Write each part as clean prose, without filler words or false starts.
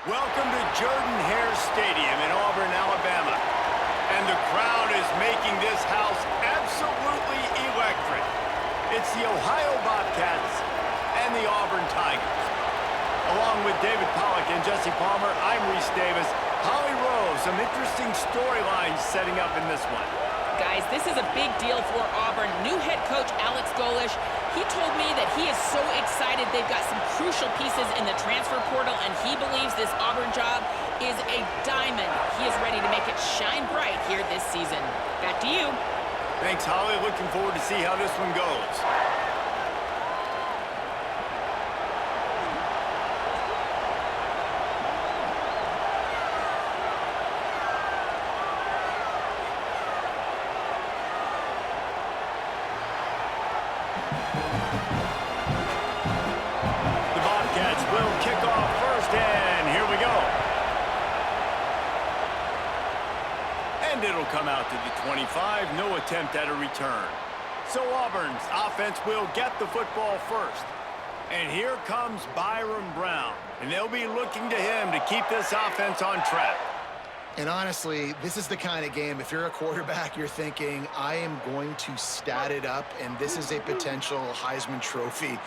Welcome to Jordan-Hare Stadium in Auburn, Alabama. And the crowd is making this house absolutely electric. It's the Ohio Bobcats and the Auburn Tigers. Along with David Pollack and Jesse Palmer, I'm Reese Davis. Holly Rose, some interesting storylines setting up in this one. Guys, this is a big deal for Auburn. New head coach Alex Golish, he told me that he is so excited they've got some crucial pieces in the transfer portal, and he believes this Auburn job is a diamond. He is ready to make it shine bright here this season. Back to you. Thanks, Holly. Looking forward to see how this one goes. The Bobcats will kick off first, and here we go. And it'll come out to the 25, no attempt at a return. So Auburn's offense will get the football first. And here comes Byron Brown, and they'll be looking to him to keep this offense on track. And honestly, this is the kind of game, if you're a quarterback, you're thinking, I am going to stat it up, and this is a potential Heisman Trophy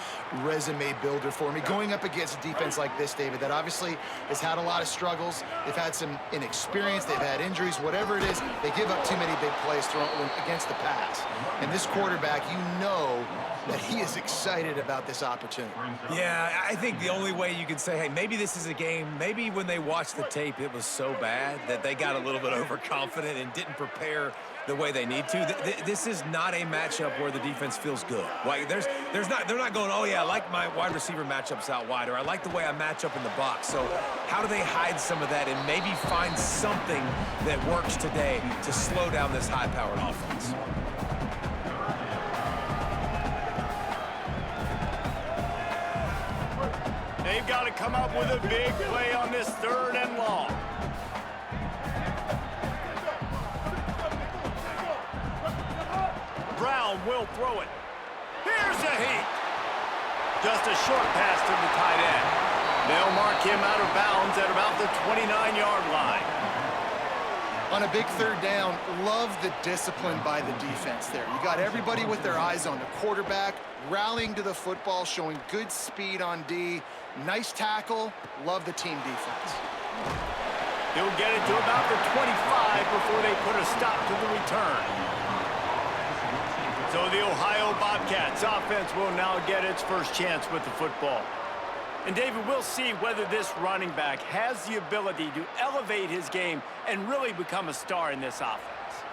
resume builder for me. Going up against a defense like this, David, that obviously has had a lot of struggles. They've had some inexperience. They've had injuries. Whatever it is, they give up too many big plays thrown against the pass. And this quarterback, you know that he is excited about this opportunity. Yeah, I think the only way you can say, hey, maybe this is a game, maybe when they watched the tape, it was so bad that they got a little bit overconfident and didn't prepare the way they need to. This is not a matchup where the defense feels good. Like they're not going, oh yeah, I like my wide receiver matchups out wide, or I like the way I match up in the box. So how do they hide some of that and maybe find something that works today to slow down this high-powered offense? They've got to come up with a big play on this 3rd and long. Brown will throw it. Here's a heat. Just a short pass to the tight end. They'll mark him out of bounds at about the 29-yard line. On a big 3rd down, love the discipline by the defense there. You got everybody with their eyes on the quarterback, rallying to the football, showing good speed on D. Nice tackle. Love the team defense. He'll get it to about the 25 before they put a stop to the return. So the Ohio Bobcats offense will now get its first chance with the football. And David, we'll see whether this running back has the ability to elevate his game and really become a star in this offense.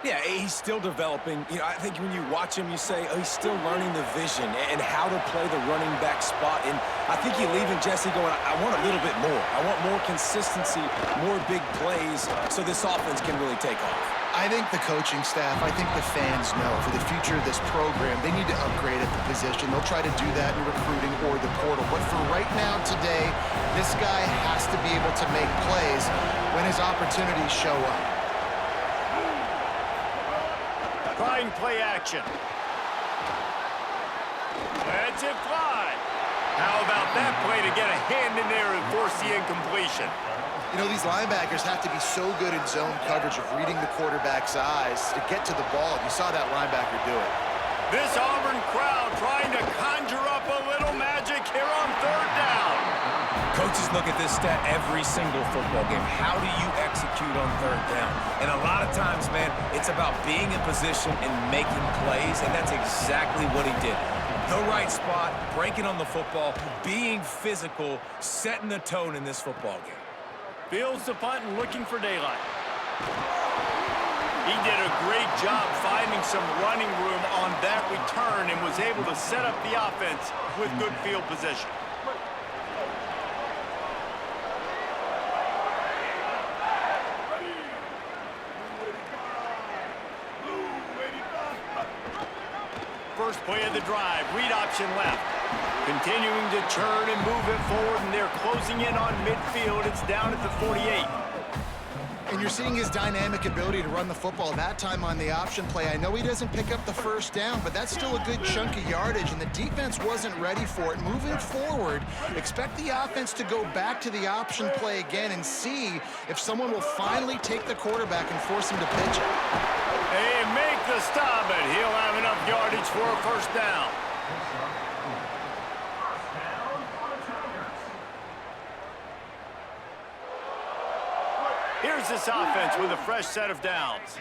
Yeah, he's still developing. You know, I think when you watch him, you say, oh, he's still learning the vision and how to play the running back spot. And I think you're leaving Jesse going, I want a little bit more. I want more consistency, more big plays, so this offense can really take off. I think the coaching staff, I think the fans know for the future of this program, they need to upgrade at the position. They'll try to do that in recruiting or the portal. But for right now, today, this guy has to be able to make plays when his opportunities show up. Trying play action. Let's it fly. How about that play to get a hand in there and force the incompletion? You know, these linebackers have to be so good in zone coverage of reading the quarterback's eyes to get to the ball. You saw that linebacker do it. This Auburn crowd trying to conjure up a little magic here on 3rd down. Coaches look at this stat every single football game. How do you execute on 3rd down? And a lot of times, man, it's about being in position and making plays, and that's exactly what he did. The right spot, breaking on the football, being physical, setting the tone in this football game. Fields the punt and looking for daylight. He did a great job finding some running room on that return and was able to set up the offense with good field position. First play of the drive, read option left. Continuing to churn and move it forward, and they're closing in on midfield. It's down at the 48. And you're seeing his dynamic ability to run the football, that time on the option play. I know he doesn't pick up the first down, but that's still a good chunk of yardage, and the defense wasn't ready for it. Moving forward, expect the offense to go back to the option play again and see if someone will finally take the quarterback and force him to pitch it. They make the stop, and he'll have enough yardage for a first down. Here's this offense with a fresh set of downs.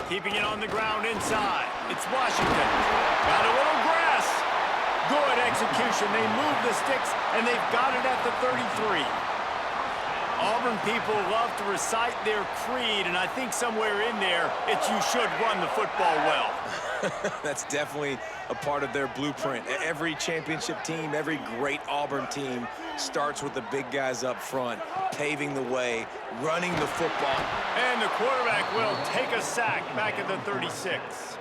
Keeping it on the ground inside. It's Washington. Got a little grass. Good execution. They move the sticks, and they've got it at the 33. Auburn people love to recite their creed, and I think somewhere in there, it's you should run the football well. That's definitely a part of their blueprint. Every championship team, every great Auburn team starts with the big guys up front, paving the way, running the football. And the quarterback will take a sack back at the 36.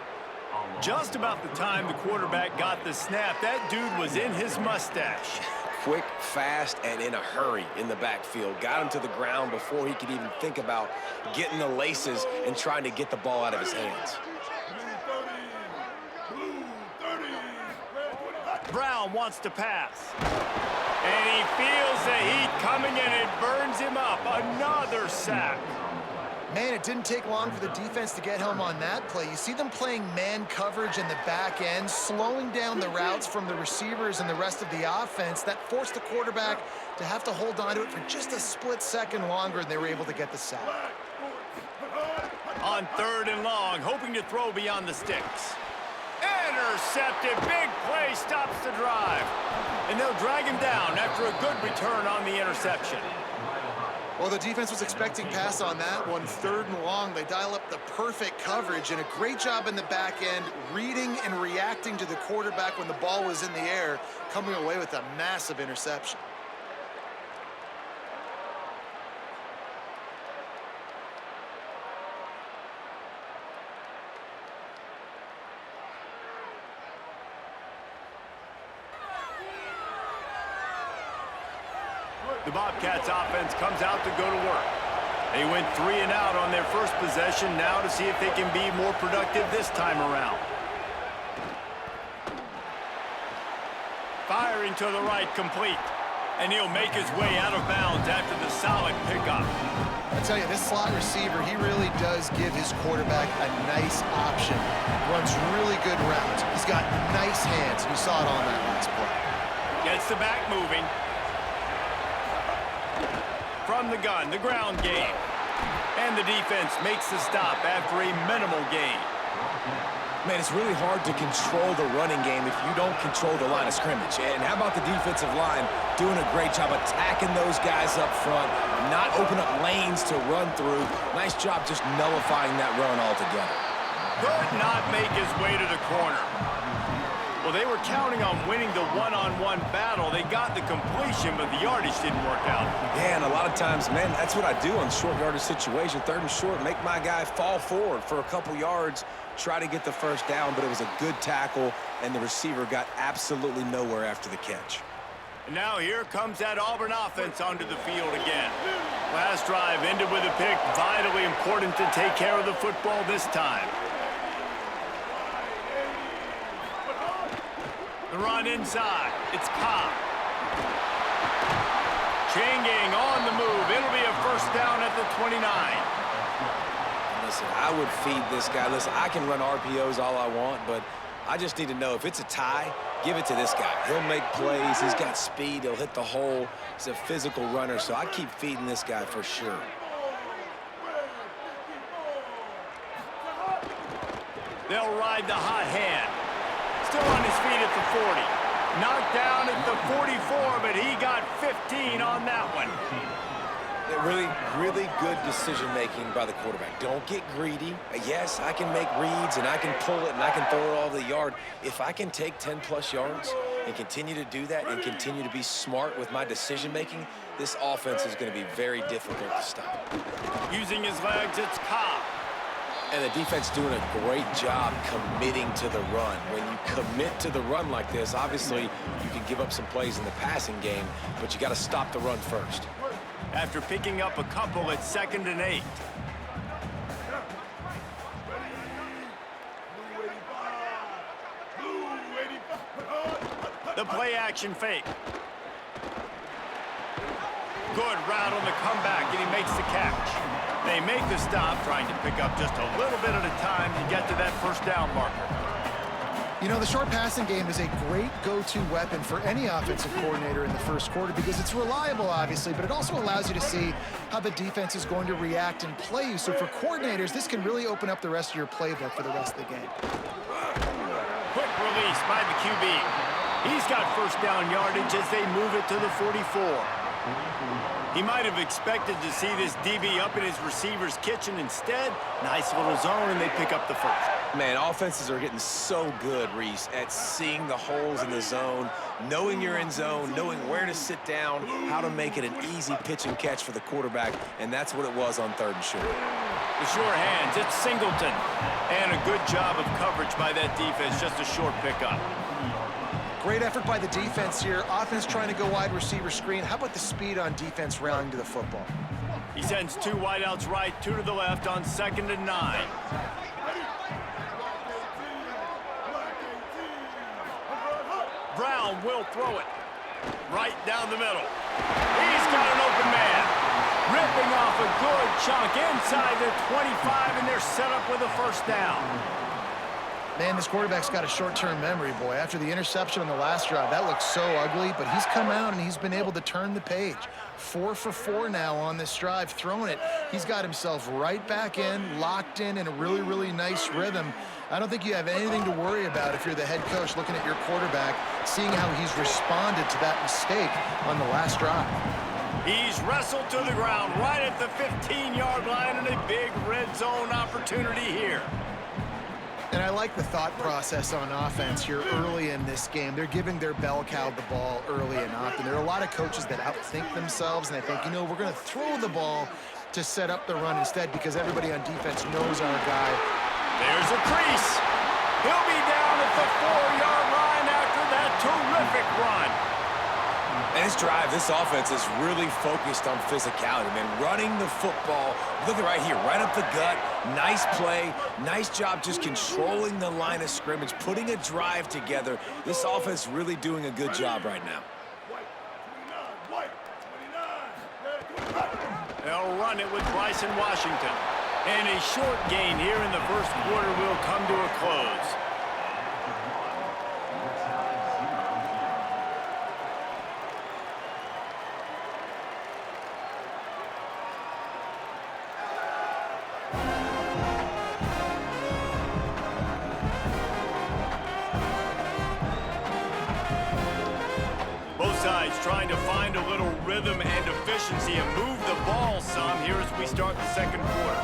Just about the time the quarterback got the snap, that dude was in his mustache. Quick, fast, and in a hurry in the backfield. Got him to the ground before he could even think about getting the laces and trying to get the ball out of his hands. Brown wants to pass. And he feels the heat coming and it burns him up. Another sack. Man, it didn't take long for the defense to get home on that play. You see them playing man coverage in the back end, slowing down the routes from the receivers and the rest of the offense. That forced the quarterback to have to hold on to it for just a split second longer, and they were able to get the sack. On 3rd and long, hoping to throw beyond the sticks. Intercepted. Big play stops the drive. And they'll drag him down after a good return on the interception. Well, the defense was expecting pass on that one. 3rd and long, they dial up the perfect coverage and a great job in the back end, reading and reacting to the quarterback when the ball was in the air, coming away with a massive interception. The Bobcats offense comes out to go to work. They went 3 and out on their first possession, now to see if they can be more productive this time around. Firing to the right, complete. And he'll make his way out of bounds after the solid pickup. I tell you, this slot receiver, he really does give his quarterback a nice option. Runs really good routes. He's got nice hands. You saw it on that last play. Gets the back moving. From the gun, the ground game. And the defense makes the stop after a minimal gain. Man, it's really hard to control the running game if you don't control the line of scrimmage. And how about the defensive line doing a great job attacking those guys up front, not open up lanes to run through. Nice job just nullifying that run altogether. Could not make his way to the corner. Well, they were counting on winning the one-on-one battle. They got the completion, but the yardage didn't work out. Yeah, and a lot of times, man, that's what I do on short yardage situation. 3rd and short, make my guy fall forward for a couple yards, try to get the first down, but it was a good tackle, and the receiver got absolutely nowhere after the catch. And now here comes that Auburn offense onto the field again. Last drive ended with a pick. Vitally important to take care of the football this time. The run inside. It's Cobb. Changing on the move. It'll be a first down at the 29. Listen, I would feed this guy. Listen, I can run RPOs all I want, but I just need to know if it's a tie, give it to this guy. He'll make plays. He's got speed. He'll hit the hole. He's a physical runner, so I keep feeding this guy for sure. They'll ride the hot hand. Still on his feet at the 40. Knocked down at the 44, but he got 15 on that one. Really good decision-making by the quarterback. Don't get greedy. Yes, I can make reads, and I can pull it, and I can throw it all over the yard. If I can take 10-plus yards and continue to do that and continue to be smart with my decision-making, this offense is going to be very difficult to stop. Using his legs, it's Cobb. And the defense doing a great job committing to the run. When you commit to the run like this, obviously you can give up some plays in the passing game, but you got to stop the run first. After picking up a couple at 2nd and 8. The play action fake. Good route on the comeback, and he makes the catch. They make the stop, trying to pick up just a little bit at a time to get to that first down marker. You know, the short passing game is a great go-to weapon for any offensive coordinator in the first quarter because it's reliable, obviously, but it also allows you to see how the defense is going to react and play you. So for coordinators, this can really open up the rest of your playbook for the rest of the game. Quick release by the QB. He's got first down yardage as they move it to the 44. He might have expected to see this DB up in his receiver's kitchen. Instead, nice little zone, and they pick up the first. Man, offenses are getting so good, Reese, at seeing the holes in the zone, knowing you're in zone, knowing where to sit down, how to make it an easy pitch and catch for the quarterback, and that's what it was on 3rd and short. The sure hands, it's Singleton. And a good job of coverage by that defense, just a short pickup. Great effort by the defense here. Offense trying to go wide receiver screen. How about the speed on defense rallying to the football? He sends 2 wideouts right, 2 to the left on 2nd and 9. Brown will throw it right down the middle. He's got an open man. Ripping off a good chunk inside the 25, and they're set up with a first down. Man, this quarterback's got a short-term memory, boy. After the interception on the last drive, that looked so ugly, but he's come out and he's been able to turn the page. 4 for 4 now on this drive, throwing it. He's got himself right back in, locked in a really, really nice rhythm. I don't think you have anything to worry about if you're the head coach looking at your quarterback, seeing how he's responded to that mistake on the last drive. He's wrestled to the ground right at the 15-yard line, and a big red zone opportunity here. And I like the thought process on offense here early in this game. They're giving their bell cow the ball early and often. There are a lot of coaches that outthink themselves, and I think, you know, we're going to throw the ball to set up the run instead because everybody on defense knows our guy. There's a crease. He'll be down at the 4-yard line after that terrific run. And this drive, this offense is really focused on physicality, man. Running the football, look at right here, right up the gut. Nice play, nice job just controlling the line of scrimmage, putting a drive together. This offense really doing a good job right now. They'll run it with Bryson Washington. And a short gain here in the first quarter will come to a close. Trying to find a little rhythm and efficiency and move the ball some here as we start the second quarter.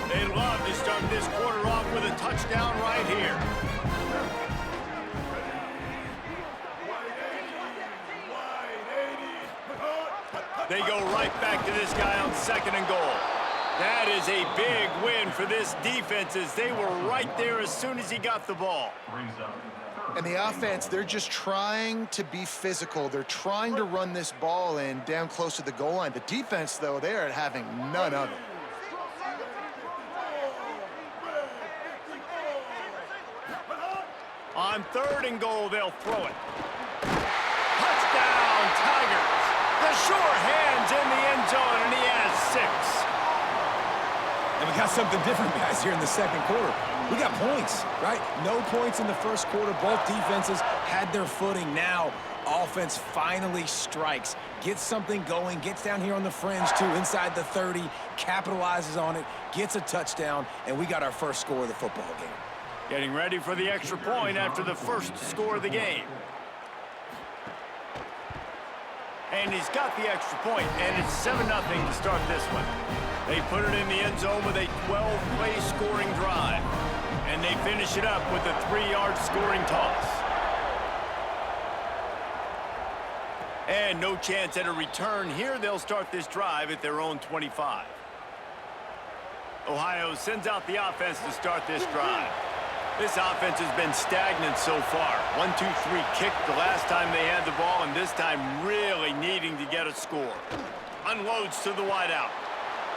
They love to start this quarter off with a touchdown right here. They go right back to this guy on 2nd and goal. That is a big win for this defense as they were right there as soon as he got the ball. And the offense, they're just trying to be physical. They're trying to run this ball in down close to the goal line. The defense, though, they are having none of it. On 3rd and goal, they'll throw it. Touchdown, Tigers. The sure hands in the end zone, and he has 6. And we got something different, guys, here in the second quarter. We got points, right? No points in the first quarter. Both defenses had their footing. Now, offense finally strikes, gets something going, gets down here on the fringe, too, inside the 30, capitalizes on it, gets a touchdown, and we got our first score of the football game. Getting ready for the extra point after the first score of the game. And he's got the extra point, and it's 7-0 to start this one. They put it in the end zone with a 12-play scoring drive. And they finish it up with a 3-yard scoring toss. And no chance at a return here. They'll start this drive at their own 25. Ohio sends out the offense to start this drive. This offense has been stagnant so far. 1-2-3 kick the last time they had the ball, and this time really needing to get a score. Unloads to the wideout.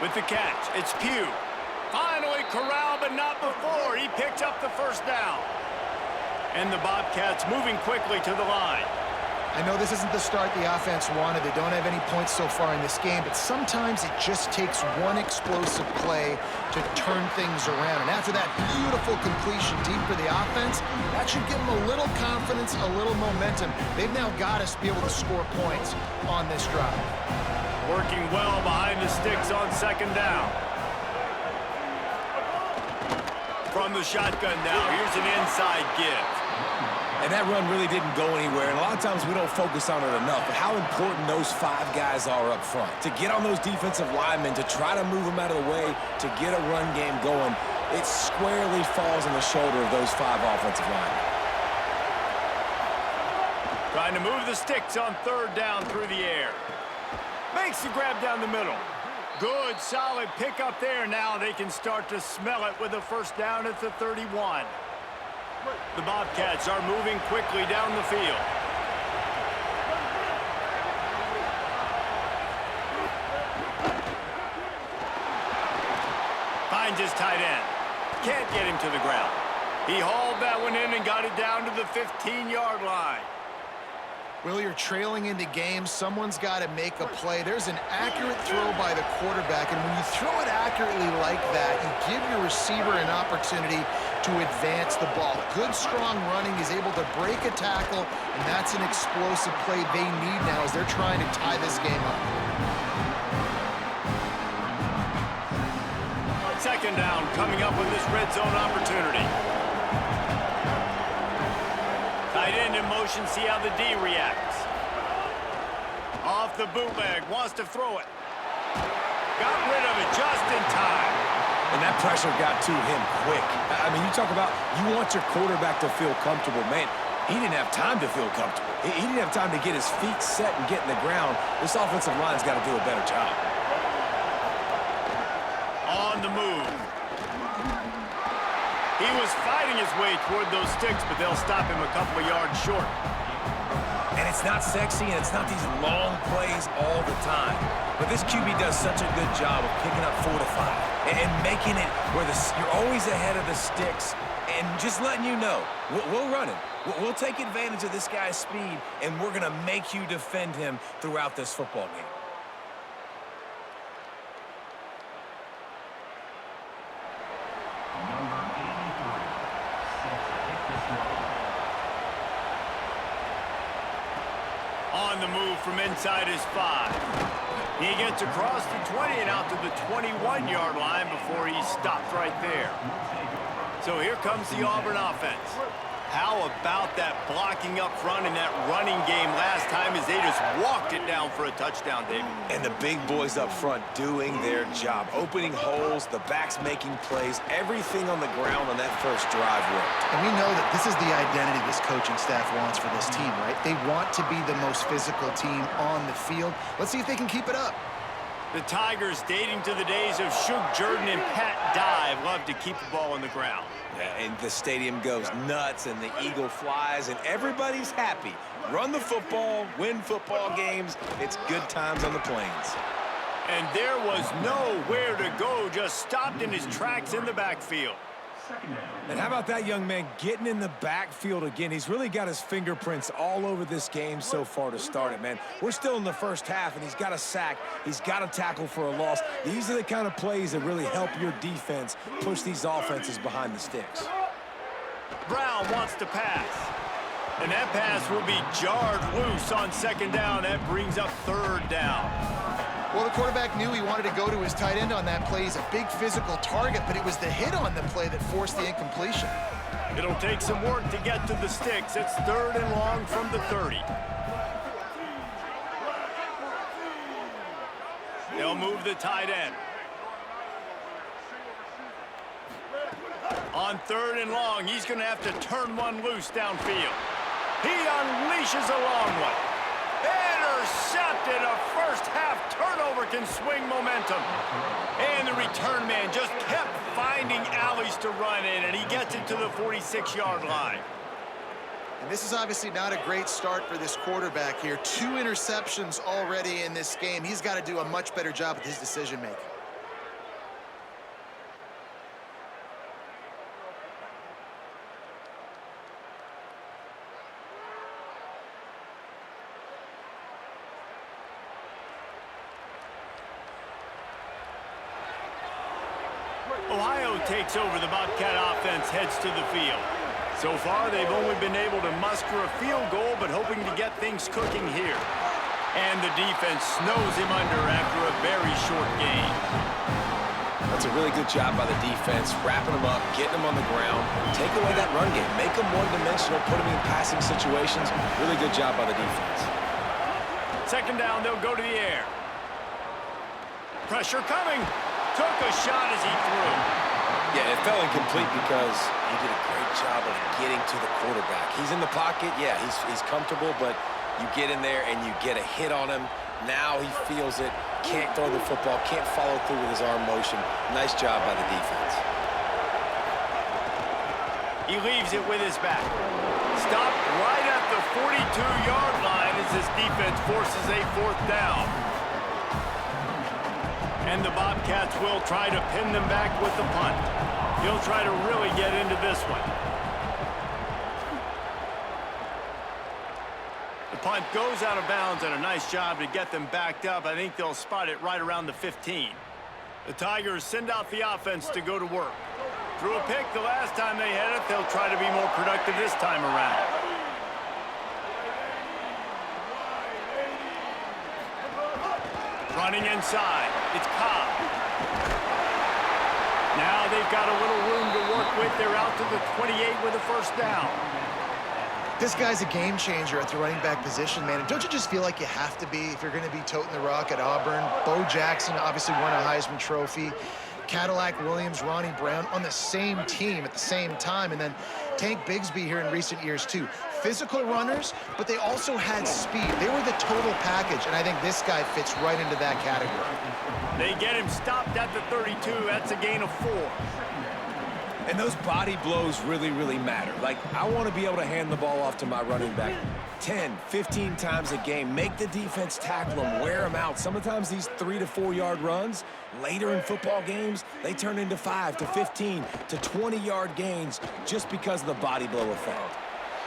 With the catch, it's Pugh. Finally corralled, but not before. He picks up the first down. And the Bobcats moving quickly to the line. I know this isn't the start the offense wanted. They don't have any points so far in this game, but sometimes it just takes one explosive play to turn things around. And after that beautiful completion deep for the offense, that should give them a little confidence, a little momentum. They've now got us to be able to score points on this drive. Working well behind the sticks on second down. From the shotgun now, here's an inside give. And that run really didn't go anywhere, and a lot of times we don't focus on it enough, but how important those 5 guys are up front. To get on those defensive linemen, to try to move them out of the way, to get a run game going, it squarely falls on the shoulder of those 5 offensive linemen. Trying to move the sticks on third down through the air. Makes the grab down the middle. Good, solid pickup there. Now they can start to smell it with a first down at the 31. The Bobcats are moving quickly down the field. Finds his tight end. Can't get him to the ground. He hauled that one in and got it down to the 15-yard line. Will, you're trailing into games. Someone's got to make a play. There's an accurate throw by the quarterback, and when you throw it accurately like that, you give your receiver an opportunity to advance the ball. Good, strong running. He's able to break a tackle, and that's an explosive play they need now as they're trying to tie this game up. Second down coming up with this red zone opportunity. Tight end in motion, see how the D reacts. Off the bootleg, wants to throw it. Got rid of it just in time. And that pressure got to him quick. I mean, you talk about you want your quarterback to feel comfortable. Man, he didn't have time to feel comfortable. He didn't have time to get his feet set and get in the ground. This offensive line's got to do a better job. On the move. He was fighting his way toward those sticks, but they'll stop him a couple of yards short. And it's not sexy, and it's not these long plays all the time. But this QB does such a good job of picking up 4 to 5 and making it where you're always ahead of the sticks and just letting you know, we'll run it. We'll take advantage of this guy's speed, and we're going to make you defend him throughout this football game. On the move from inside his 5. He gets across the 20 and out to the 21-yard line before he stopped right there. So here comes the Auburn offense. How about that blocking up front and that running game last time as they just walked it down for a touchdown, David? And the big boys up front doing their job, opening holes, the backs making plays, everything on the ground on that first drive worked. And we know that this is the identity this coaching staff wants for this team, right? They want to be the most physical team on the field. Let's see if they can keep it up. The Tigers, dating to the days of Shug Jordan and Pat Dye, love to keep the ball on the ground. Yeah, and the stadium goes nuts, and the eagle flies, and everybody's happy. Run the football, win football games. It's good times on the plains. And there was nowhere to go, just stopped in his tracks in the backfield. And how about that young man getting in the backfield again? He's really got his fingerprints all over this game so far to start it, man. We're still in the first half, and he's got a sack. He's got a tackle for a loss. These are the kind of plays that really help your defense push these offenses behind the sticks. Brown wants to pass. And that pass will be jarred loose on second down. That brings up third down. Well, the quarterback knew he wanted to go to his tight end on that play. He's a big physical target, but it was the hit on the play that forced the incompletion. It'll take some work to get to the sticks. It's third and long from the 30. They'll move the tight end. On third and long, he's going to have to turn one loose downfield. He unleashes a long one. intercepted. A first-half turnover can swing momentum. And the return man just kept finding alleys to run in, and he gets it to the 46-yard line. And this is obviously not a great start for this quarterback here. 2 interceptions already in this game. He's got to do a much better job with his decision-making. Ohio takes over. The Bobcat offense heads to the field. So far, they've only been able to muster a field goal, but hoping to get things cooking here. And the defense snows him under after a very short gain. That's a really good job by the defense, wrapping him up, getting him on the ground, take away that run game, make him one-dimensional, put him in passing situations. Really good job by the defense. Second down, they'll go to the air. Pressure coming. Took a shot as he threw. Yeah, it fell incomplete because he did a great job of getting to the quarterback. He's in the pocket. Yeah, he's comfortable, but you get in there and you get a hit on him. Now he feels it, can't throw the football, can't follow through with his arm motion. Nice job by the defense. He leaves it with his back. Stopped right at the 42-yard line as this defense forces a 4th down. And the Bobcats will try to pin them back with the punt. He'll try to really get into this one. The punt goes out of bounds, and a nice job to get them backed up. I think they'll spot it right around the 15. The Tigers send out the offense to go to work. Threw a pick the last time they had it. They'll try to be more productive this time around. Running inside, it's Cobb. Now they've got a little room to work with. They're out to the 28 with a 1st down. This guy's a game changer at the running back position, man. And don't you just feel like you have to be if you're going to be toting the rock at Auburn? Bo Jackson obviously won a Heisman Trophy. Cadillac Williams, Ronnie Brown on the same team at the same time. And then Tank Bigsby here in recent years, too. Physical runners, but they also had speed. They were the total package, and I think this guy fits right into that category. They get him stopped at the 32. That's a gain of 4. And those body blows really, really matter. Like, I want to be able to hand the ball off to my running back 10, 15 times a game. Make the defense tackle them, wear them out. Sometimes these 3 to 4 yard runs, later in football games, they turn into 5 to 15 to 20-yard gains just because of the body blow effect.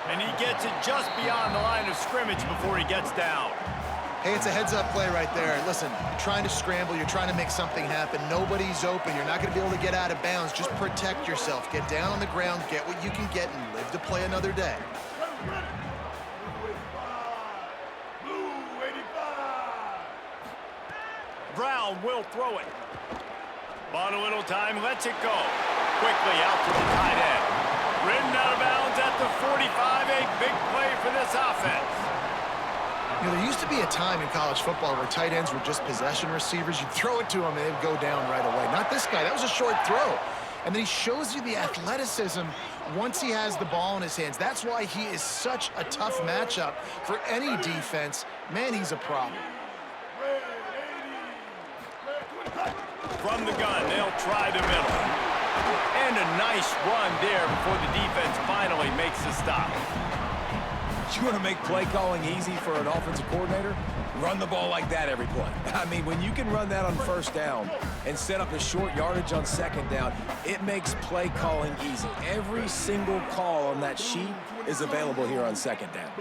And he gets it just beyond the line of scrimmage before he gets down. Hey, it's a heads-up play right there. Listen, you're trying to scramble. You're trying to make something happen. Nobody's open. You're not going to be able to get out of bounds. Just protect yourself. Get down on the ground, get what you can get, and live to play another day. Brown will throw it. Bought a little time, lets it go. Quickly out to the tight end. Ridden out of bounds at the 45. A big play for this offense. You know, there used to be a time in college football where tight ends were just possession receivers. You'd throw it to them and they'd go down right away. Not this guy. That was a short throw. And then he shows you the athleticism once he has the ball in his hands. That's why he is such a tough matchup for any defense. Man, he's a problem. From the gun, they'll try the middle. And a nice run there before the defense finally makes the stop. You want to make play calling easy for an offensive coordinator? Run the ball like that every play. I mean, when you can run that on 1st down and set up a short yardage on 2nd down, it makes play calling easy. Every single call on that sheet is available here on 2nd down.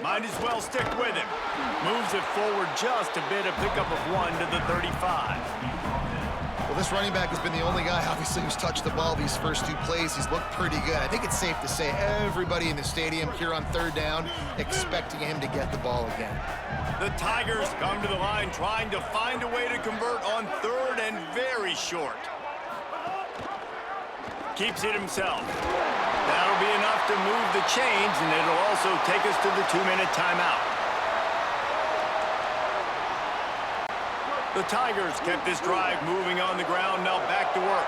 Might as well stick with him. Moves it forward just a bit, a pickup of 1 to the 35. Well, this running back has been the only guy, obviously, who's touched the ball these first 2 plays. He's looked pretty good. I think it's safe to say everybody in the stadium here on 3rd down expecting him to get the ball again. The Tigers come to the line trying to find a way to convert on 3rd and very short. Keeps it himself. That'll be enough to move the chains, and it'll also take us to the 2-minute timeout. The Tigers kept this drive moving on the ground, now back to work.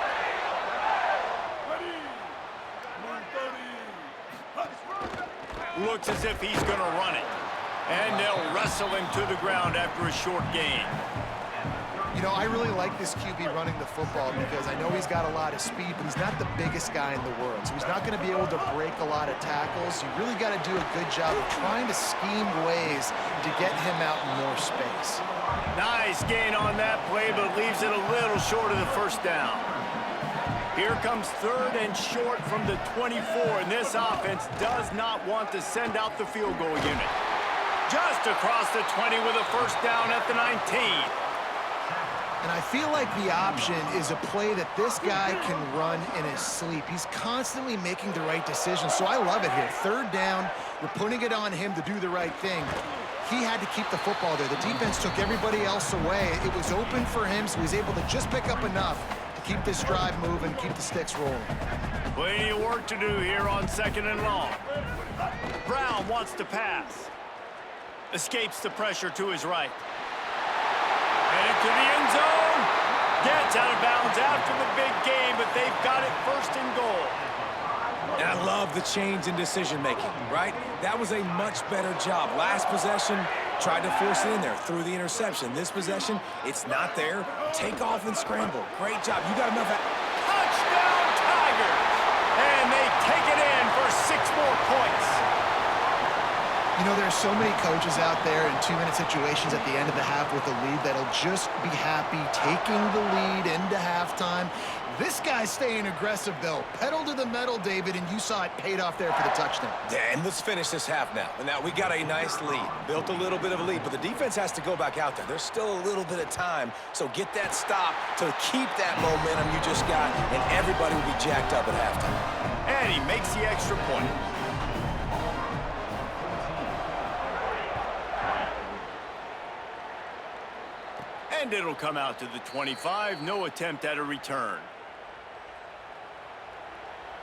Looks as if he's going to run it. And they'll wrestle him to the ground after a short gain. You know, I really like this QB running the football because I know he's got a lot of speed, but he's not the biggest guy in the world. So he's not going to be able to break a lot of tackles. You really got to do a good job of trying to scheme ways to get him out in more space. Nice gain on that play, but leaves it a little short of the first down. Here comes 3rd and short from the 24, and this offense does not want to send out the field goal unit. Just across the 20 with a first down at the 19. And I feel like the option is a play that this guy can run in his sleep. He's constantly making the right decision, so I love it here. 3rd down, you're putting it on him to do the right thing. He had to keep the football there. The defense took everybody else away. It was open for him, so he was able to just pick up enough to keep this drive moving, keep the sticks rolling. Plenty of work to do here on 2nd and long. Brown wants to pass. Escapes the pressure to his right. Headed to the end zone. Gets out of bounds after the big game, but they've got it 1st and goal. And I love the change in decision-making, right? That was a much better job. Last possession, tried to force it in there, threw the interception. This possession, it's not there. Take off and scramble. Great job. You got enough. Touchdown, Tigers! And they take it in for 6 more points. You know, there are so many coaches out there in 2-minute situations at the end of the half with a lead that'll just be happy taking the lead into halftime. This guy's staying aggressive, though. Pedal to the metal, David, and you saw it paid off there for the touchdown. Yeah, and let's finish this half now. Now, we got a nice lead. Built a little bit of a lead, but the defense has to go back out there. There's still a little bit of time, so get that stop to keep that momentum you just got, and everybody will be jacked up at halftime. And he makes the extra point. And it'll come out to the 25. No attempt at a return.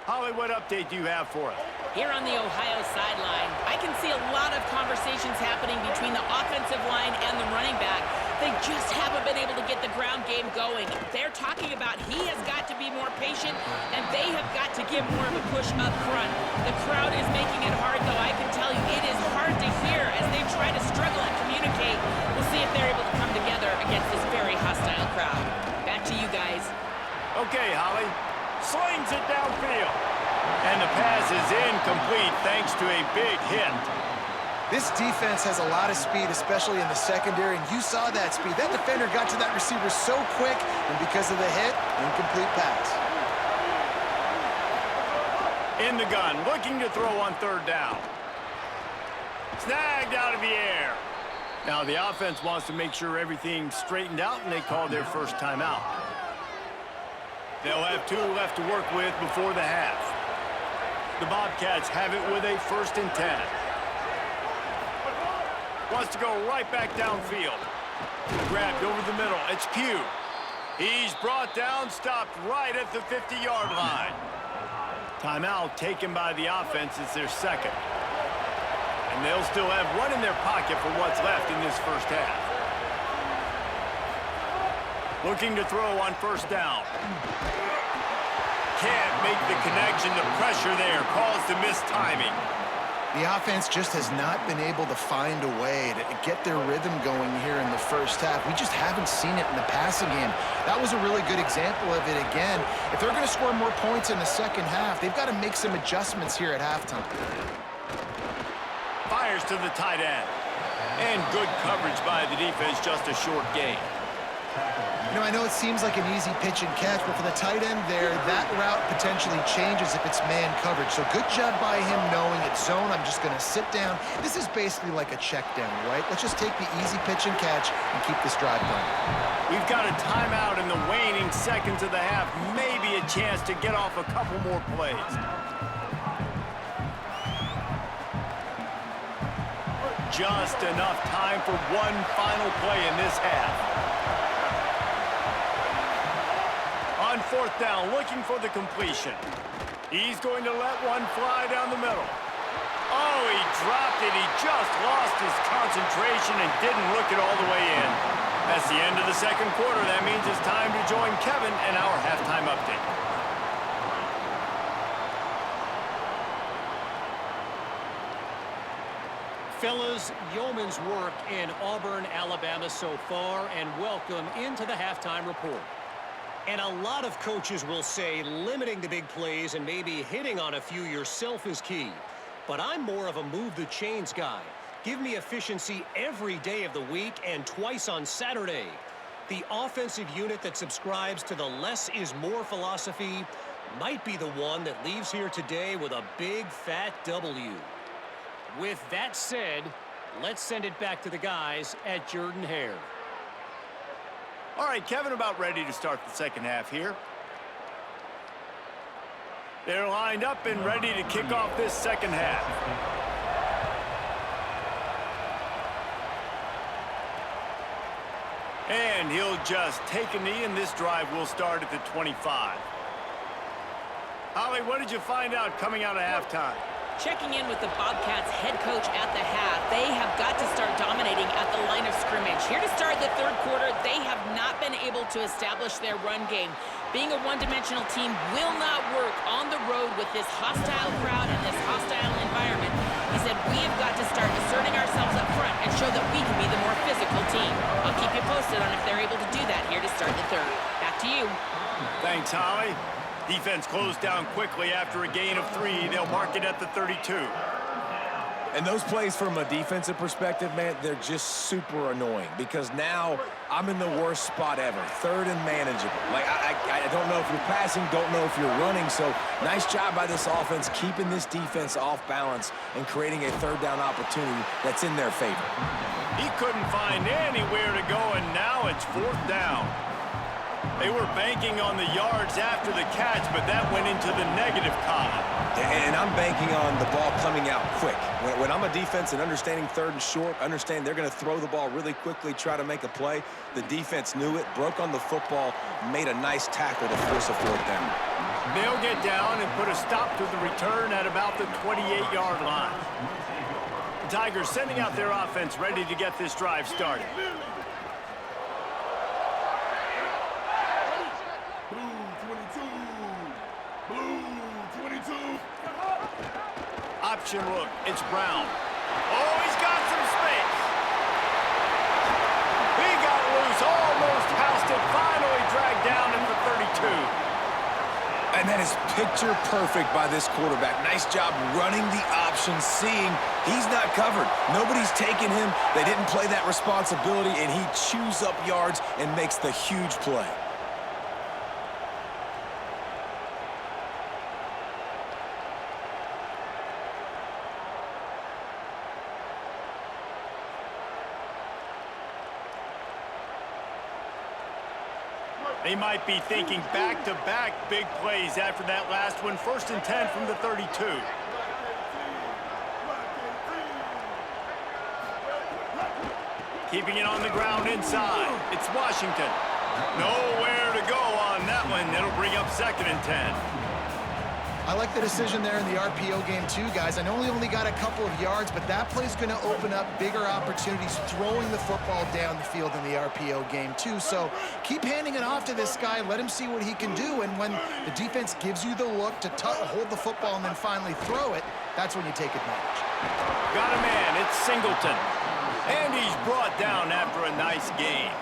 Holly, what update do you have for us? Here on the Ohio sideline, I can see a lot of conversations happening between the offensive line and the running back. They just haven't been able to get the ground game going. They're talking about he has got to be more patient, and they have got to give more of a push up front. The crowd is making it hard, though. I can tell you it is hard to hear as they try to struggle and communicate. We'll see if they're able to come together against this very hostile crowd. Back to you guys. Okay, Holly. Slings it downfield. And the pass is incomplete thanks to a big hit. This defense has a lot of speed, especially in the secondary, and you saw that speed. That defender got to that receiver so quick, and because of the hit, incomplete pass. In the gun, looking to throw on 3rd down. Snagged out of the air. Now the offense wants to make sure everything's straightened out, and they call their first timeout. They'll have 2 left to work with before the half. The Bobcats have it with a 1st and 10. Wants to go right back downfield. Grabbed over the middle. It's Pugh. He's brought down, stopped right at the 50-yard line. Timeout taken by the offense. It's their 2nd. And they'll still have 1 in their pocket for what's left in this first half. Looking to throw on 1st down. Can't make the connection. The pressure there caused the missed timing. The offense just has not been able to find a way to get their rhythm going here in the first half. We just haven't seen it in the passing game. That was a really good example of it again. If they're going to score more points in the second half, they've got to make some adjustments here at halftime. Fires to the tight end. And good coverage by the defense, just a short gain. You know, I know it seems like an easy pitch and catch, but for the tight end there, that route potentially changes if it's man coverage. So good job by him knowing it's zone. I'm just going to sit down. This is basically like a check down, right? Let's just take the easy pitch and catch and keep this drive going. We've got a timeout in the waning seconds of the half. Maybe a chance to get off a couple more plays. Just enough time for one final play in this half. On 4th down, looking for the completion. He's going to let one fly down the middle. Oh, he dropped it. He just lost his concentration and didn't look it all the way in. That's the end of the 2nd quarter. That means it's time to join Kevin and our halftime update. Fellas, yeoman's work in Auburn, Alabama so far, and welcome into the halftime report. And a lot of coaches will say limiting the big plays and maybe hitting on a few yourself is key. But I'm more of a move the chains guy. Give me efficiency every day of the week and twice on Saturday. The offensive unit that subscribes to the less is more philosophy might be the one that leaves here today with a big fat W. With that said, let's send it back to the guys at Jordan-Hare. All right, Kevin, about ready to start the second half here. They're lined up and ready to kick off this second half. And he'll just take a knee, and this drive will start at the 25. Holly, what did you find out coming out of halftime? Checking in with the Bobcats head coach at the half, they have got to start dominating at the line of scrimmage. Here to start the third quarter, they have not been able to establish their run game. Being a one-dimensional team will not work on the road with this hostile crowd and this hostile environment. He said, we have got to start asserting ourselves up front and show that we can be the more physical team. I'll keep you posted on if they're able to do that here to start the third. Back to you. Thanks, Holly. Defense closed down quickly after a gain of 3. They'll mark it at the 32. And those plays from a defensive perspective, man, they're just super annoying because now I'm in the worst spot ever, third and manageable. Like, I don't know if you're passing, don't know if you're running, so nice job by this offense keeping this defense off balance and creating a third down opportunity that's in their favor. He couldn't find anywhere to go, and now it's fourth down. They were banking on the yards after the catch, but that went into the negative column. And I'm banking on the ball coming out quick. When I'm a defense and understanding third and short, understand they're going to throw the ball really quickly, try to make a play. The defense knew it, broke on the football, made a nice tackle to force a fourth down. They'll get down and put a stop to the return at about the 28-yard line. The Tigers sending out their offense ready to get this drive started. Option look, it's Brown. Oh, he's got some space. He got loose, almost housed it, finally dragged down at the 32. And that is picture perfect by this quarterback. Nice job running the option, seeing he's not covered. Nobody's taking him. They didn't play that responsibility, and he chews up yards and makes the huge play. They might be thinking back-to-back big plays after that last one. 1st and 10 from the 32. Keeping it on the ground inside. It's Washington. Nowhere to go on that one. That'll bring up 2nd and 10. I like the decision there in the RPO game too, guys. I know he only got a couple of yards, but that play's going to open up bigger opportunities throwing the football down the field in the RPO game too. So keep handing it off to this guy. Let him see what he can do. And when the defense gives you the look to hold the football and then finally throw it, that's when you take advantage. Got a man. It's Singleton. And he's brought down after a nice gain.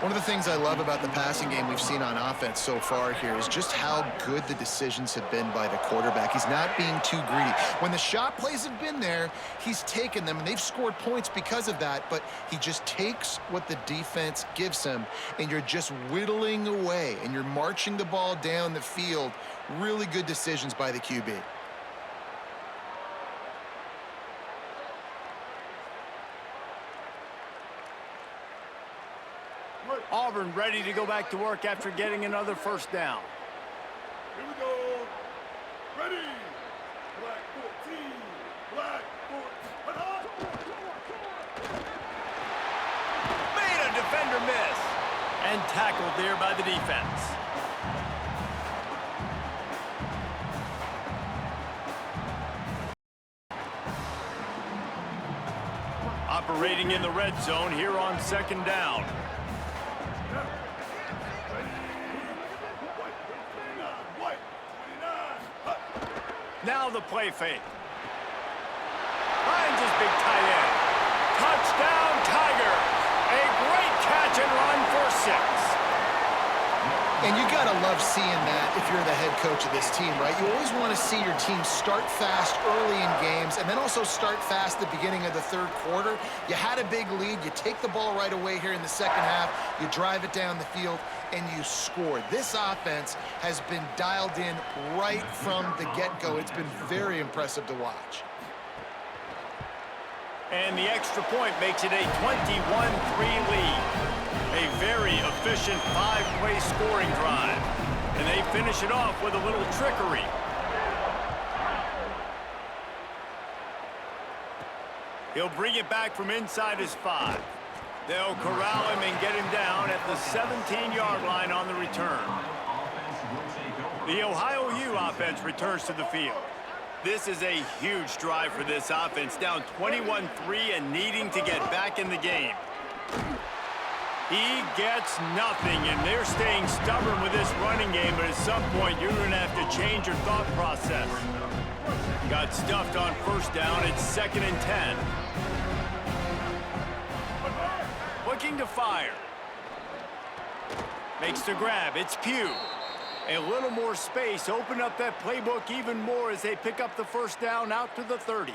One of the things I love about the passing game we've seen on offense so far here is just how good the decisions have been by the quarterback. He's not being too greedy. When the shot plays have been there, he's taken them, and they've scored points because of that, but he just takes what the defense gives him, and you're just whittling away, and you're marching the ball down the field. Really good decisions by the QB. Auburn ready to go back to work after getting another 1st down. Here we go. Ready. Black 14. Black 14. Made a defender miss. And tackled there by the defense. Operating in the red zone here on 2nd down. Now the play fake. finds his big tight end. Touchdown, Tiger. A great catch and run for 6. And you got to love seeing that if you're the head coach of this team, right? You always want to see your team start fast early in games and then also start fast at the beginning of the third quarter. You had a big lead. You take the ball right away here in the second half. You drive it down the field, and you score. This offense has been dialed in right from the get-go. It's been very impressive to watch. And the extra point makes it a 21-3 lead. A very efficient 5-play scoring drive. And they finish it off with a little trickery. He'll bring it back from inside his 5. They'll corral him and get him down at the 17-yard line on the return. The Ohio U offense returns to the field. This is a huge drive for this offense, down 21-3 and needing to get back in the game. He gets nothing, and they're staying stubborn with this running game, but at some point, you're going to have to change your thought process. Got stuffed on first down. It's 2nd and 10. Looking to fire. Makes the grab. It's Pugh. A little more space. Open up that playbook even more as they pick up the first down out to the 30.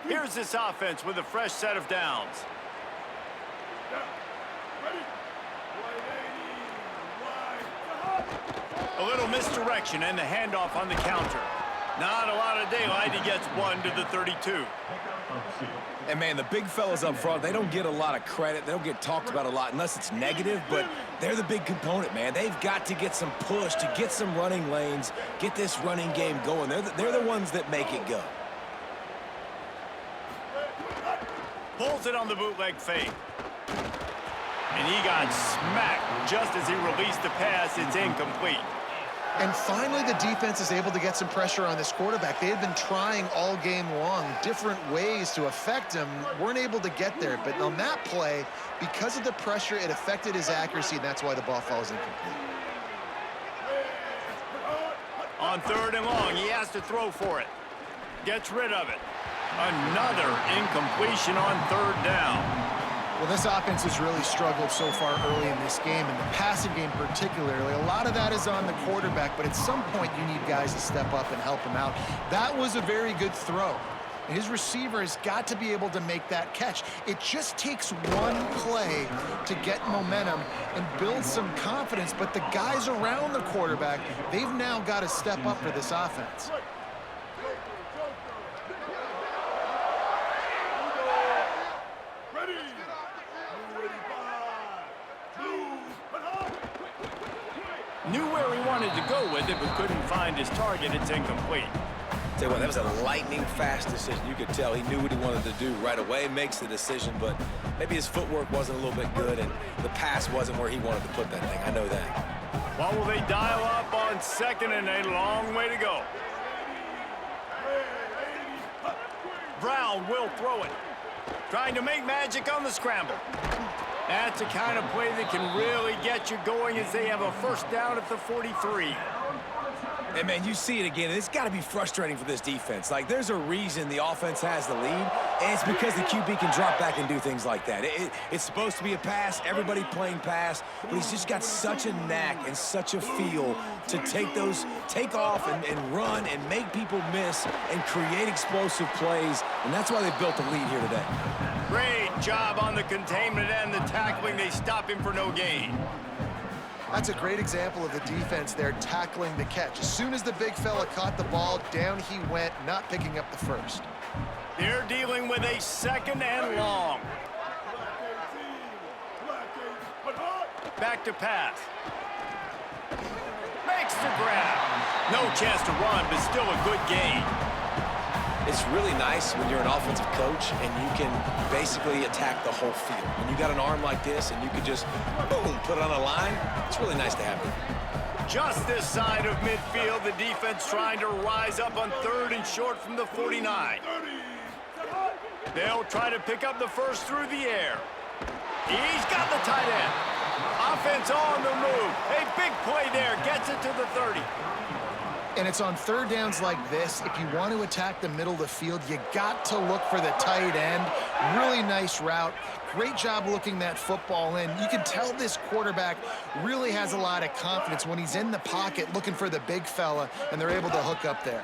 Here's this offense with a fresh set of downs. A little misdirection and the handoff on the counter. Not a lot of daylight. He gets 1 to the 32. And, man, the big fellas up front, they don't get a lot of credit. They don't get talked about a lot unless it's negative, but they're the big component, man. They've got to get some push, to get some running lanes, get this running game going. They're the ones that make it go. Pulls it on the bootleg fake. And he got smacked just as he released the pass. It's incomplete. And finally, the defense is able to get some pressure on this quarterback. They had been trying all game long different ways to affect him, weren't able to get there. But on that play, because of the pressure, it affected his accuracy, and that's why the ball falls incomplete. On 3rd and long, he has to throw for it. Gets rid of it. Another incompletion on 3rd down. Well, this offense has really struggled so far early in this game, and the passing game particularly. A lot of that is on the quarterback, but at some point you need guys to step up and help him out. That was a very good throw. His receiver has got to be able to make that catch. It just takes one play to get momentum and build some confidence, but the guys around the quarterback, they've now got to step up for this offense. Knew where he wanted to go with it, but couldn't find his target. It's incomplete. Tell you what, that was a lightning-fast decision. You could tell he knew what he wanted to do right away, makes the decision, but maybe his footwork wasn't a little bit good, and the pass wasn't where he wanted to put that thing. I know that. Well, will they dial up on 2nd and a long way to go? Brown will throw it. Trying to make magic on the scramble. That's the kind of play that can really get you going as they have a first down at the 43. And, man, you see it again. It's got to be frustrating for this defense. Like, there's a reason the offense has the lead, and it's because the QB can drop back and do things like that. It's supposed to be a pass, everybody playing pass, but he's just got such a knack and such a feel to take off and run and make people miss and create explosive plays, and that's why they built the lead here today. Great job on the containment and the tackling. They stop him for no gain. That's a great example of the defense there tackling the catch. As soon as the big fella caught the ball, down he went, not picking up the first. They're dealing with a 2nd and long. Back to pass. Makes the grab. No chance to run, but still a good gain. It's really nice when you're an offensive coach and you can basically attack the whole field. When you got an arm like this and you can just, boom, put it on a line, it's really nice to have it. Just this side of midfield, the defense trying to rise up on 3rd and short from the 49. They'll try to pick up the first through the air. He's got the tight end. Offense on the move. A big play there. Gets it to the 30. And it's on third downs like this. If you want to attack the middle of the field, you got to look for the tight end. Really nice route. Great job looking that football in. You can tell this quarterback really has a lot of confidence when he's in the pocket looking for the big fella, and they're able to hook up there.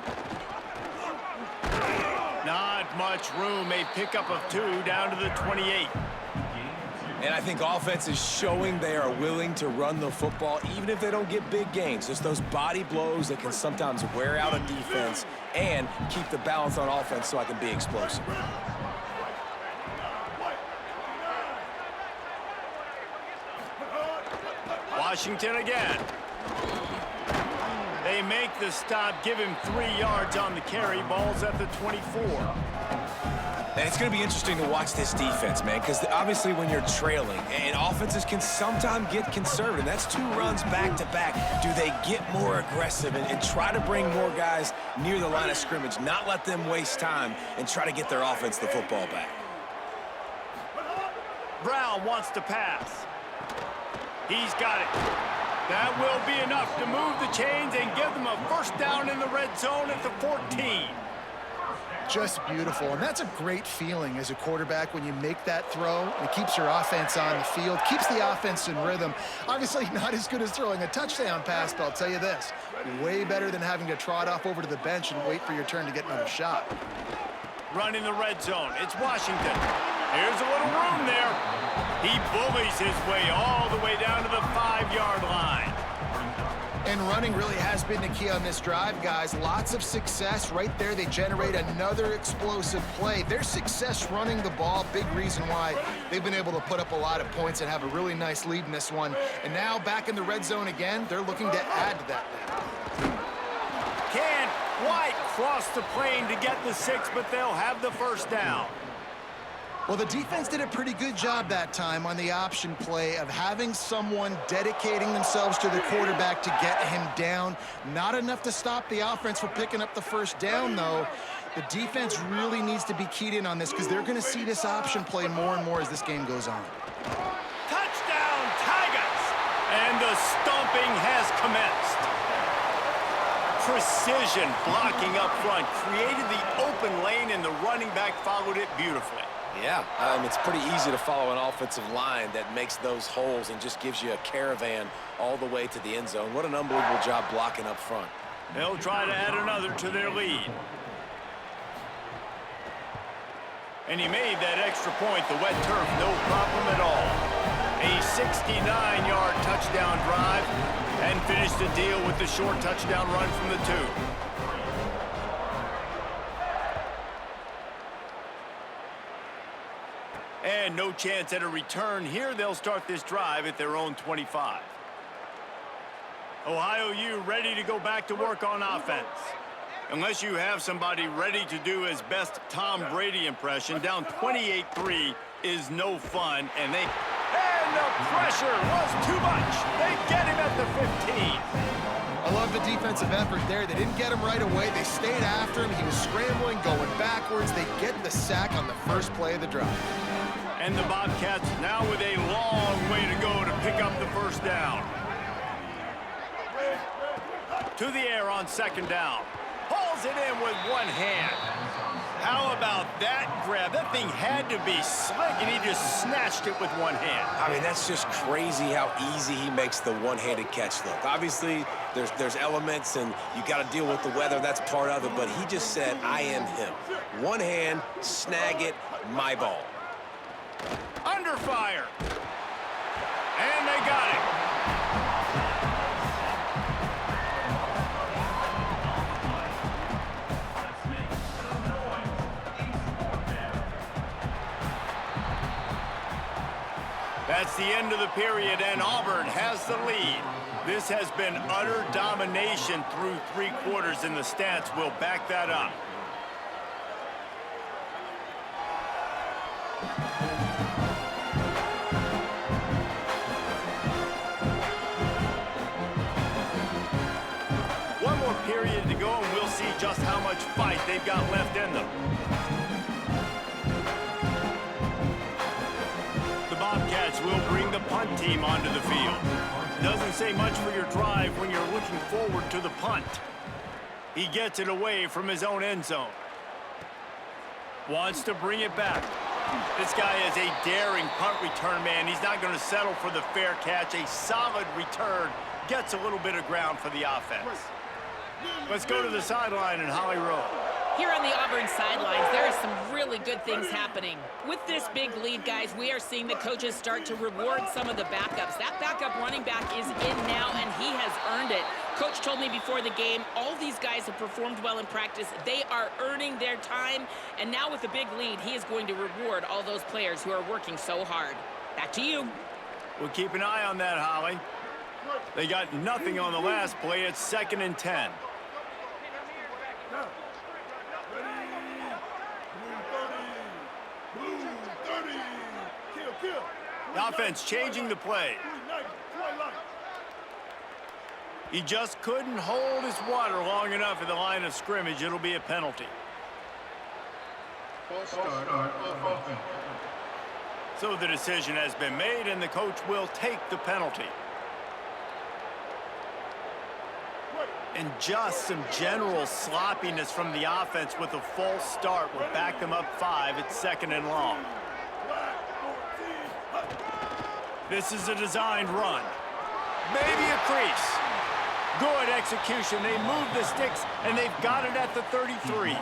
Not much room. A pickup of 2 down to the 28. And I think offense is showing they are willing to run the football, even if they don't get big gains. Just those body blows that can sometimes wear out a defense and keep the balance on offense so I can be explosive. Washington again. They make the stop, give him 3 yards on the carry. Ball's at the 24. And it's going to be interesting to watch this defense, man, because obviously when you're trailing, and offenses can sometimes get conservative. That's 2 runs back-to-back. Do they get more aggressive and try to bring more guys near the line of scrimmage, not let them waste time, and try to get their offense the football back? Brown wants to pass. He's got it. That will be enough to move the chains and give them a first down in the red zone at the 14. Just beautiful, and that's a great feeling as a quarterback when you make that throw. It keeps your offense on the field, keeps the offense in rhythm. Obviously not as good as throwing a touchdown pass, but I'll tell you this, way better than having to trot off over to the bench and wait for your turn to get another shot. Running the red zone, it's Washington. Here's a little room there. He bullies his way all the way down to the 5-yard line. And running really has been the key on this drive, guys. Lots of success right there. They generate another explosive play. Their success running the ball, big reason why they've been able to put up a lot of points and have a really nice lead in this one. And now back in the red zone again, they're looking to add to that lead. Can't quite cross the plane to get the 6, but they'll have the first down. Well, the defense did a pretty good job that time on the option play of having someone dedicating themselves to the quarterback to get him down. Not enough to stop the offense from picking up the first down, though. The defense really needs to be keyed in on this because they're going to see this option play more and more as this game goes on. Touchdown, Tigers! And the stomping has commenced. Precision blocking up front created the open lane, and the running back followed it beautifully. Yeah, it's pretty easy to follow an offensive line that makes those holes and just gives you a caravan all the way to the end zone. What an unbelievable job blocking up front. They'll try to add another to their lead. And he made that extra point, the wet turf, no problem at all. A 69-yard touchdown drive, and finished the deal with the short touchdown run from the 2. And no chance at a return here. They'll start this drive at their own 25. Ohio U ready to go back to work on offense. Unless you have somebody ready to do his best Tom Brady impression, down 28-3 is no fun. And the pressure was too much. They get him at the 15. I love the defensive effort there. They didn't get him right away. They stayed after him. He was scrambling, going backwards. They get the sack on the first play of the drive. And the Bobcats now with a long way to go to pick up the first down. To the air on second down. Hauls it in with one hand. How about that grab? That thing had to be slick, and he just snatched it with one hand. I mean, that's just crazy how easy he makes the one-handed catch look. Obviously, there's elements, and you got to deal with the weather. That's part of it, but he just said, I am him. One hand, snag it, my ball. Under fire. And they got it. That's the end of the period, and Auburn has the lead. This has been utter domination through 3 quarters, and the stats will back that up. One more period to go, and we'll see just how much fight they've got left in them. The Bobcats will bring the punt team onto the field. Doesn't say much for your drive when you're looking forward to the punt. He gets it away from his own end zone. Wants to bring it back. This guy is a daring punt return man. He's not going to settle for the fair catch. A solid return. Gets a little bit of ground for the offense. Let's go to the sideline in Holly Rowe. Here on the Auburn sidelines, there are some really good things happening. With this big lead, guys, we are seeing the coaches start to reward some of the backups. That backup running back is in now, and he has earned it. Coach told me before the game, all these guys have performed well in practice. They are earning their time, and now with the big lead, he is going to reward all those players who are working so hard. Back to you. We'll keep an eye on that, Holly. They got nothing on the last play. It's 2nd and 10. The offense changing the play. He just couldn't hold his water long enough at the line of scrimmage. It'll be a penalty. So the decision has been made, and the coach will take the penalty. And just some general sloppiness from the offense with a false start will back them up 5 at 2nd and long. This is a designed run. Maybe a crease. Good execution. They move the sticks, and they've got it at the 33.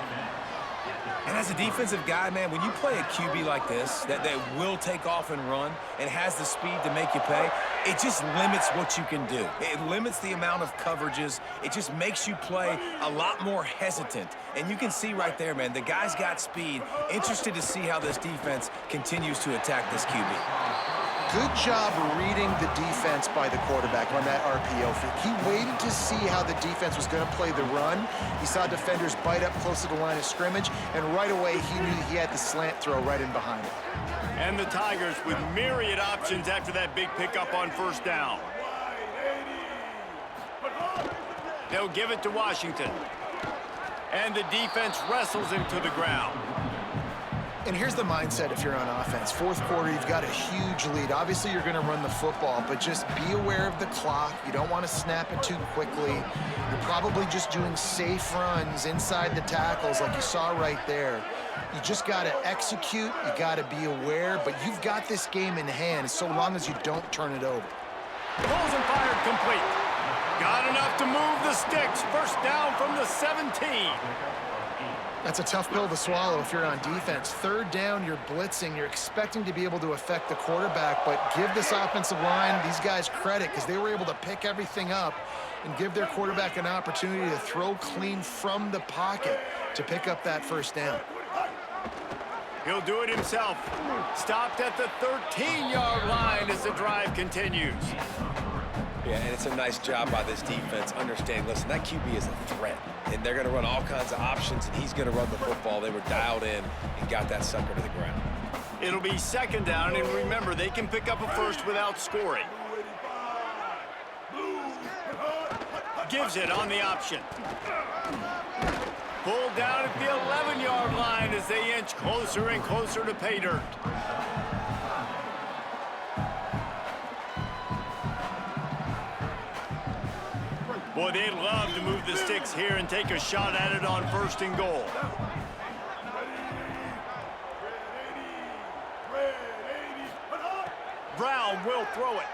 And as a defensive guy, man, when you play a QB like this, that will take off and run and has the speed to make you pay, it just limits what you can do. It limits the amount of coverages. It just makes you play a lot more hesitant. And you can see right there, man, the guy's got speed. Interested to see how this defense continues to attack this QB. Good job reading the defense by the quarterback on that RPO fake. He waited to see how the defense was going to play the run. He saw defenders bite up close to the line of scrimmage, and right away he knew he had the slant throw right in behind it. And the Tigers with myriad options after that big pickup on 1st down. They'll give it to Washington. And the defense wrestles him to the ground. And here's the mindset if you're on offense. 4th quarter, you've got a huge lead. Obviously, you're going to run the football, but just be aware of the clock. You don't want to snap it too quickly. You're probably just doing safe runs inside the tackles like you saw right there. You just got to execute. You got to be aware, but you've got this game in hand so long as you don't turn it over. Pulls and fired complete. Got enough to move the sticks. 1st down from the 17. That's a tough pill to swallow if you're on defense. 3rd down, you're blitzing. You're expecting to be able to affect the quarterback, but give this offensive line, these guys, credit because they were able to pick everything up and give their quarterback an opportunity to throw clean from the pocket to pick up that 1st down. He'll do it himself. Stopped at the 13-yard line as the drive continues. Yeah, and it's a nice job by this defense understanding, listen, that QB is a threat, and they're going to run all kinds of options, and he's going to run the football. They were dialed in and got that sucker to the ground. It'll be 2nd down, and remember, they can pick up a first without scoring. Gives it on the option. Pulled down at the 11-yard line as they inch closer and closer to pay dirt. Boy, they'd love to move the sticks here and take a shot at it on 1st and goal. Brown will throw it.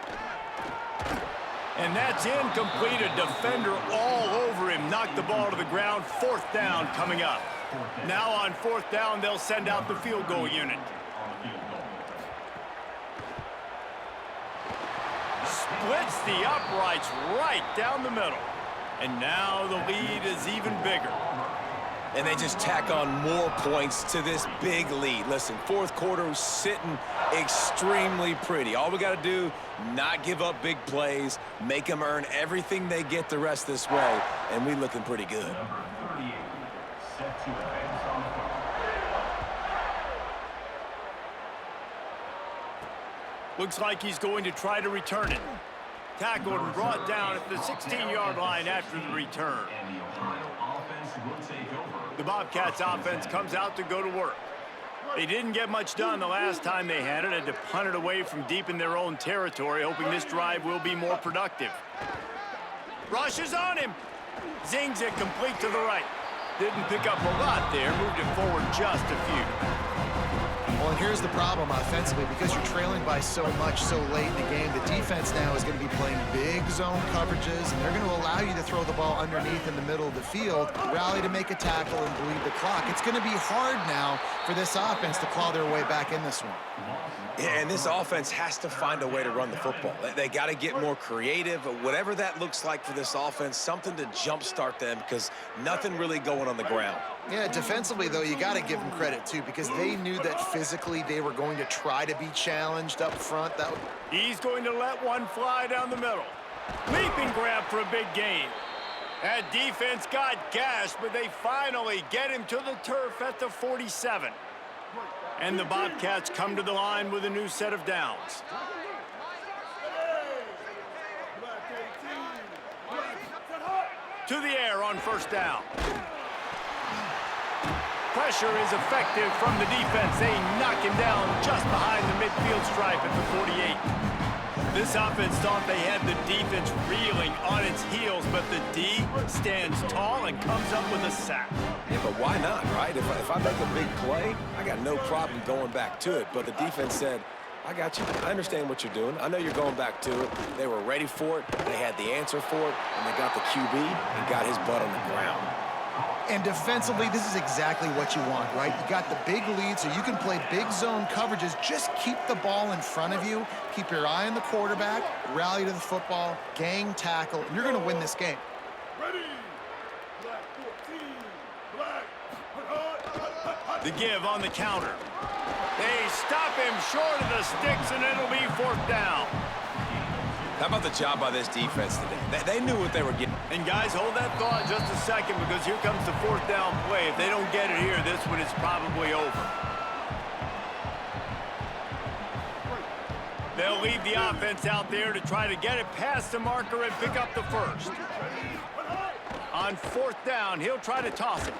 And that's incomplete. A defender all over him. Knocked the ball to the ground. 4th down coming up. Now on 4th down, they'll send out the field goal unit. Splits the uprights right down the middle. And now the lead is even bigger. And they just tack on more points to this big lead. Listen, 4th quarter sitting extremely pretty. All we got to do, not give up big plays, make them earn everything they get the rest this way, and we looking pretty good. Looks like he's going to try to return it. Tackled and brought down at the 16-yard line after the return. The Bobcats offense comes out to go to work. They didn't get much done the last time they had to punt it away from deep in their own territory, hoping this drive will be more productive. Rushes on him. Zings it complete to the right. Didn't pick up a lot there, moved it forward just a few. Well, and here's the problem offensively. Because you're trailing by so much so late in the game, the defense now is going to be playing big zone coverages, and they're going to allow you to throw the ball underneath in the middle of the field, rally to make a tackle, and bleed the clock. It's going to be hard now for this offense to claw their way back in this one. Yeah, and this offense has to find a way to run the football. They got to get more creative, whatever that looks like for this offense, something to jumpstart them because nothing really going on the ground. Yeah, defensively, though, you got to give them credit, too, because they knew that physically they were going to try to be challenged up front. He's going to let one fly down the middle. Leaping grab for a big gain. That defense got gashed, but they finally get him to the turf at the 47. And the Bobcats come to the line with a new set of downs. To the air on first down. Pressure is effective from the defense. They knock him down just behind the midfield stripe at the 48. This offense thought they had the defense reeling on its heels, but the D stands tall and comes up with a sack. Yeah, but why not, right? If I make a big play, I got no problem going back to it. But the defense said, I got you. I understand what you're doing. I know you're going back to it. They were ready for it. They had the answer for it. And they got the QB and got his butt on the ground. And defensively, this is exactly what you want, right? You got the big lead, so you can play big zone coverages. Just keep the ball in front of you. Keep your eye on the quarterback. Rally to the football. Gang tackle. And you're going to win this game. Ready. Black 14. Black. The give on the counter. They stop him short of the sticks, and it'll be fourth down. How about the job by this defense today? They knew what they were getting. And guys, hold that thought just a second, because here comes the fourth down play. If they don't get it here, this one is probably over. They'll leave the offense out there to try to get it past the marker and pick up the first. On fourth down, he'll try to toss it.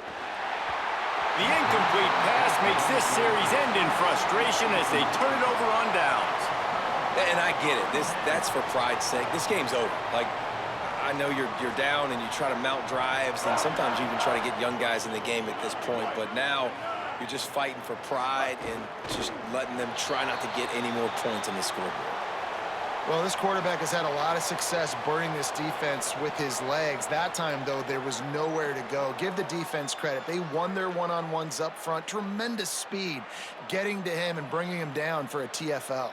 The incomplete pass makes this series end in frustration as they turn it over on downs. And I get it. That's for pride's sake. This game's over. Like, I know you're down and you try to mount drives, and sometimes you even try to get young guys in the game at this point. But now you're just fighting for pride and just letting them try not to get any more points on the scoreboard. Well, this quarterback has had a lot of success burning this defense with his legs. That time, though, there was nowhere to go. Give the defense credit. They won their one-on-ones up front. Tremendous speed getting to him and bringing him down for a TFL.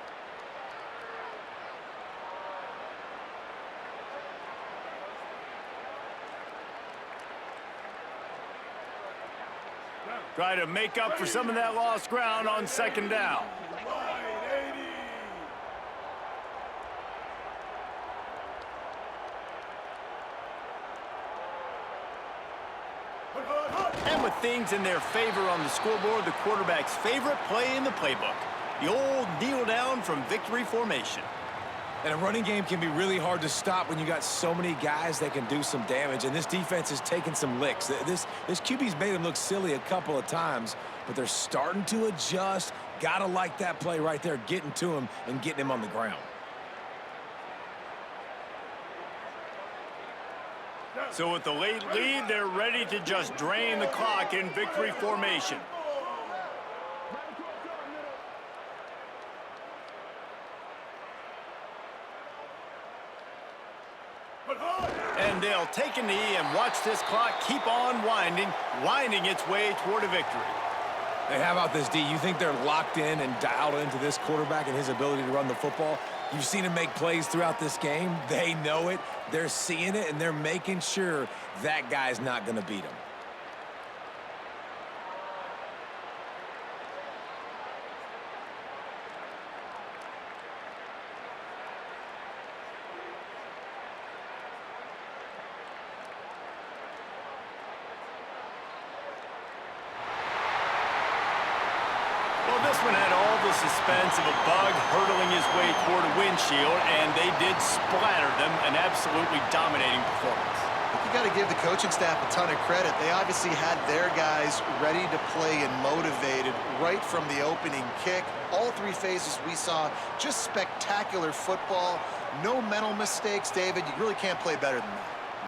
Try to make up for some of that lost ground on second down. And with things in their favor on the scoreboard, the quarterback's favorite play in the playbook, the old kneel down from victory formation. And a running game can be really hard to stop when you got so many guys that can do some damage, and this defense is taking some licks. This QB's made him look silly a couple of times, but they're starting to adjust. Gotta like that play right there, getting to him and getting him on the ground. So with the late lead, they're ready to just drain the clock in victory formation. And they'll take a knee and watch this clock keep on winding its way toward a victory. Hey, how about this, D? You think they're locked in and dialed into this quarterback and his ability to run the football? You've seen him make plays throughout this game. They know it. They're seeing it, and they're making sure that guy's not going to beat him. This one had all the suspense of a bug hurtling his way toward a windshield, and they did splatter them, an absolutely dominating performance. You got to give the coaching staff a ton of credit. They obviously had their guys ready to play and motivated right from the opening kick. All three phases we saw, just spectacular football. No mental mistakes, David. You really can't play better than that.